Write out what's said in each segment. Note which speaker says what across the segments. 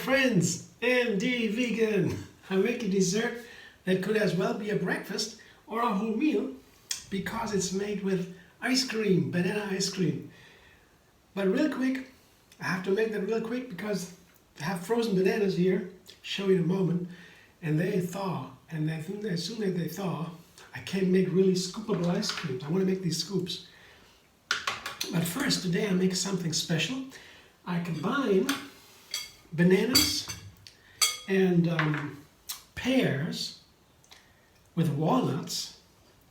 Speaker 1: friends, MD Vegan. I make a dessert that could as well be a breakfast or a whole meal because it's made with ice cream, banana ice cream. But real quick, I have to make that real quick because I have frozen bananas here, show you in a moment, and they thaw. And as soon as they thaw, I can make really scoopable ice cream. I want to make these scoops. But first, today I make something special. I combine bananas and pears with walnuts.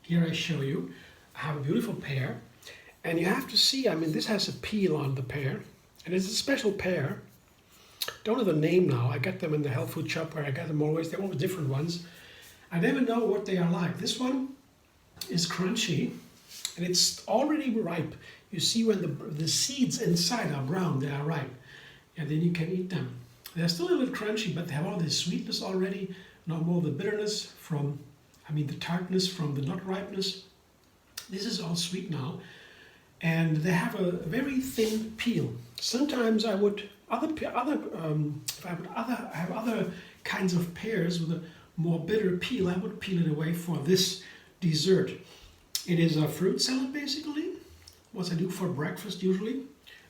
Speaker 1: Here I show you. I have a beautiful pear. And you have to see, I mean, this has a peel on the pear. And it's a special pear. Don't know the name now. I got them in the health food shop where I got them always. They're all different ones. I never know what they are like. This one is crunchy and it's already ripe. You see when the seeds inside are brown, they are ripe. And then you can eat them. They're still a little crunchy, but they have all this sweetness already. No more the bitterness from, the tartness from the not ripeness. This is all sweet now. And they have a very thin peel. Sometimes I would, if I have other kinds of pears with a more bitter peel, I would peel it away for this dessert. It is a fruit salad basically, what I do for breakfast usually,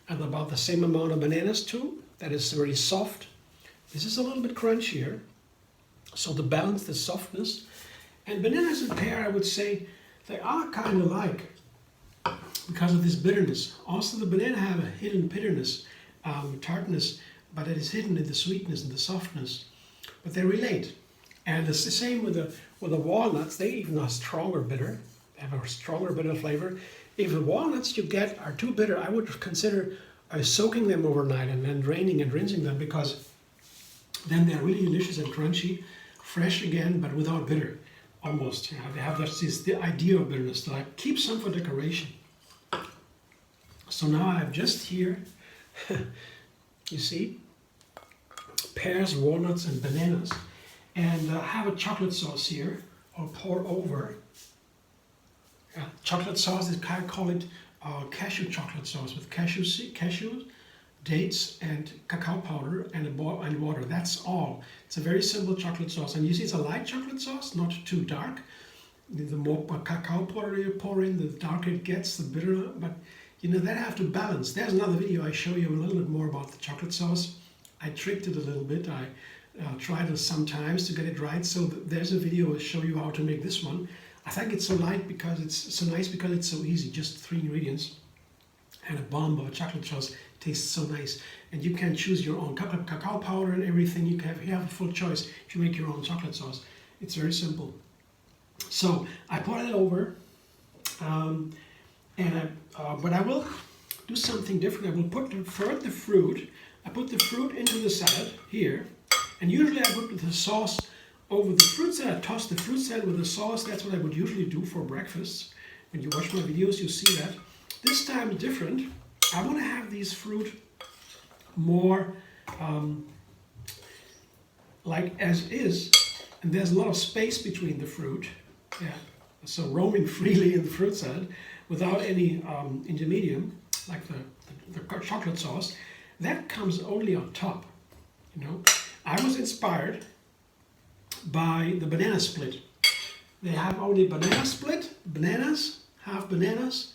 Speaker 1: and about the same amount of bananas too. That is very soft. This is a little bit crunchier, so to balance the softness. And bananas and pear, I would say, they are kind of alike because of this bitterness. Also the banana have a hidden bitterness, tartness, but it is hidden in the sweetness and the softness. But they relate. And it's the same with the walnuts. They even are stronger bitter. They have a stronger bitter flavor. If the walnuts you get are too bitter, I would consider soaking them overnight and then draining and rinsing them, because then they're really delicious and crunchy, fresh again, but without bitter, almost. They have the idea of bitterness. So I keep some for decoration. So now I have just here, you see, pears, walnuts, and bananas. And I have a chocolate sauce here. I'll pour over. Chocolate sauce, I call it cashew chocolate sauce with cashews, dates, and cacao powder and water. That's all. It's a very simple chocolate sauce. And you see it's a light chocolate sauce, not too dark. The more cacao powder you pour in, the darker it gets, the bitterer. But that I have to balance. There's another video I show you a little bit more about the chocolate sauce. I tricked it a little bit. I tried it sometimes to get it right. So there's a video to show you how to make this one. I think it's so light because it's so nice because it's so easy. Just 3 ingredients and a bomb of a chocolate sauce. Tastes so nice. And you can choose your own cacao powder and everything. You have a full choice if you make your own chocolate sauce. It's very simple. So I pour it over, but I will do something different. I will put the fruit. I put the fruit into the salad here, and usually I put the sauce over the fruit salad. I toss the fruit salad with the sauce. That's what I would usually do for breakfast. When you watch my videos, you see that. This time different. I want to have these fruit more like as is, and there's a lot of space between the fruit. Yeah, so roaming freely in the fruit salad without any intermedium, like the chocolate sauce. That comes only on top. I was inspired by the banana split. They have only banana split, bananas, half bananas,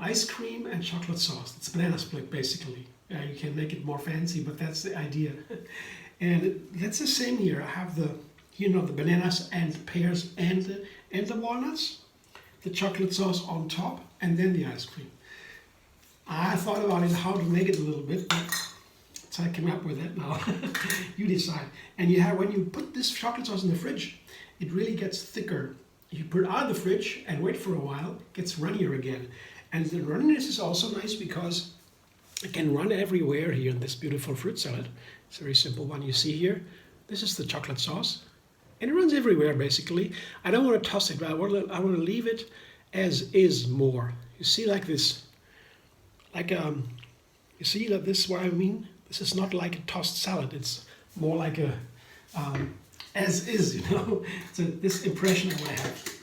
Speaker 1: ice cream and chocolate sauce. It's banana split basically. You can make it more fancy, but that's the idea. And that's the same here. I have the bananas and pears and the walnuts, the chocolate sauce on top, and then the ice cream. I thought about it, how to make it a little bit, but so I came up with it now. You decide. And when you put this chocolate sauce in the fridge, it really gets thicker. You put it out of the fridge and wait for a while, it gets runnier again. And the runniness is also nice because it can run everywhere here in this beautiful fruit salad. It's a very simple one. You see here, this is the chocolate sauce. And it runs everywhere basically. I don't want to toss it, but I want to leave it as is more. You see, like this. You see that this is what I mean? This is not like a tossed salad. It's more like a as is, So this impression I want to have.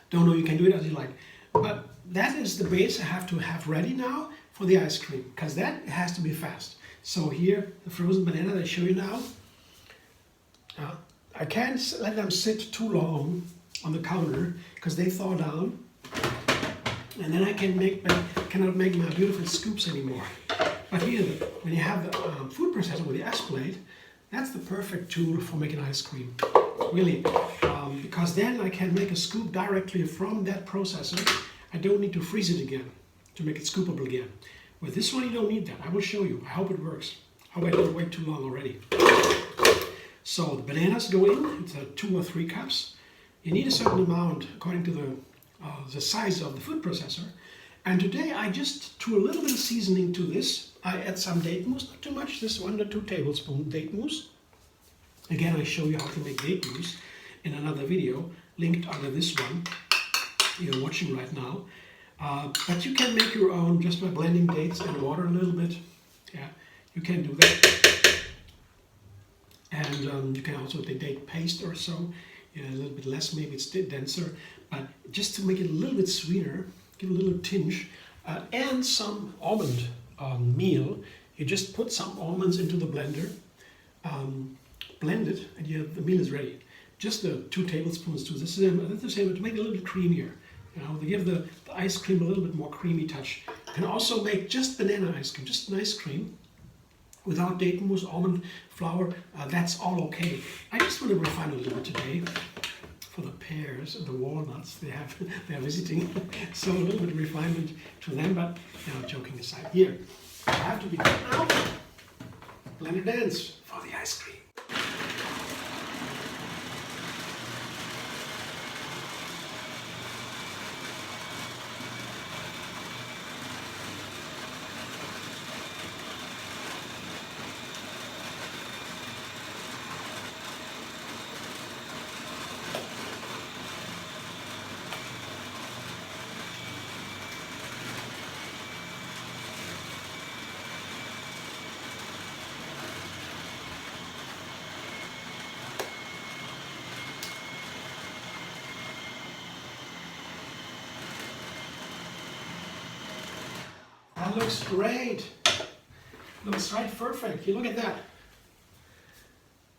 Speaker 1: Don't know, you can do it as you like. But that is the base I have to have ready now for the ice cream, because that has to be fast. So here, the frozen banana that I show you now, I can't let them sit too long on the counter because they thaw down, and then I cannot make my beautiful scoops anymore. But here, when you have the food processor with the S plate, that's the perfect tool for making ice cream, really, because then I can make a scoop directly from that processor. I don't need to freeze it again to make it scoopable again. With this one, you don't need that. I will show you. I hope it works. I waited way too long already. So the bananas go in. It's 2 or 3 cups. You need a certain amount according to the size of the food processor. And today I just threw a little bit of seasoning to this. I add some date mousse, not too much. This is 1 to 2 tablespoons date mousse. Again, I show you how to make date mousse in another video, linked under this one you're watching right now. But you can make your own just by blending dates and water a little bit. Yeah, you can do that. And you can also take date paste or so. Yeah, a little bit less, maybe it's denser. But just to make it a little bit sweeter, give a little tinge, and some almond meal. You just put some almonds into the blender, blend it, and the meal is ready. Just 2 tablespoons to this is the same to make it a little bit creamier. You know, to give the ice cream a little bit more creamy touch. You can also make just banana ice cream, just an ice cream without date mousse, almond flour. That's all okay. I just want to refine a little bit today for the pears and the walnuts they are visiting. So a little bit of refinement to them, but now joking aside. Here, I have to be done now. Blender dance for the ice cream. That looks great. Looks right perfect. You look at that.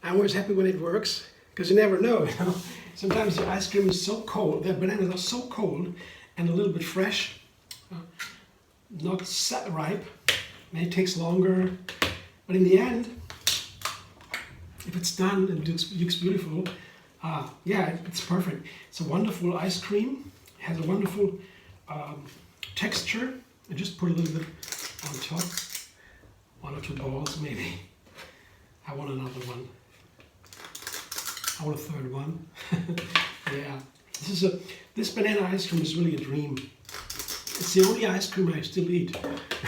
Speaker 1: I'm always happy when it works because you never know. You know? Sometimes the ice cream is so cold, the bananas are so cold and a little bit fresh, not set ripe, and it takes longer. But in the end, if it's done and it looks beautiful, yeah, it's perfect. It's a wonderful ice cream. It has a wonderful texture. I just put a little bit on top, 1 or 2 balls maybe. I want another one. I want a 3rd one. Yeah, this banana ice cream is really a dream. It's the only ice cream I still eat.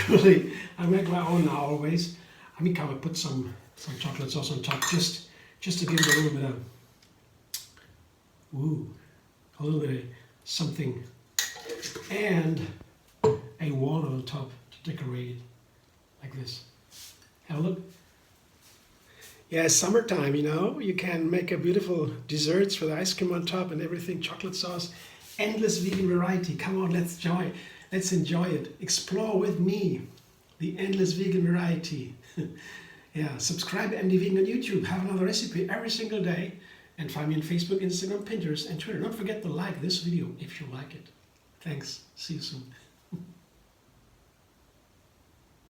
Speaker 1: Really, I make my own now always. I mean, I put some chocolate sauce on top just to give it a little bit of a little bit of something, and a walnut on top to decorate it, like this. Have a look. Yeah, it's summertime, you know. You can make a beautiful desserts with ice cream on top and everything, chocolate sauce, endless vegan variety. Come on, let's enjoy it. Explore with me the endless vegan variety. Yeah, subscribe to MD Vegan on YouTube. Have another recipe every single day. And find me on Facebook, Instagram, Pinterest, and Twitter. Don't forget to like this video if you like it. Thanks. See you soon.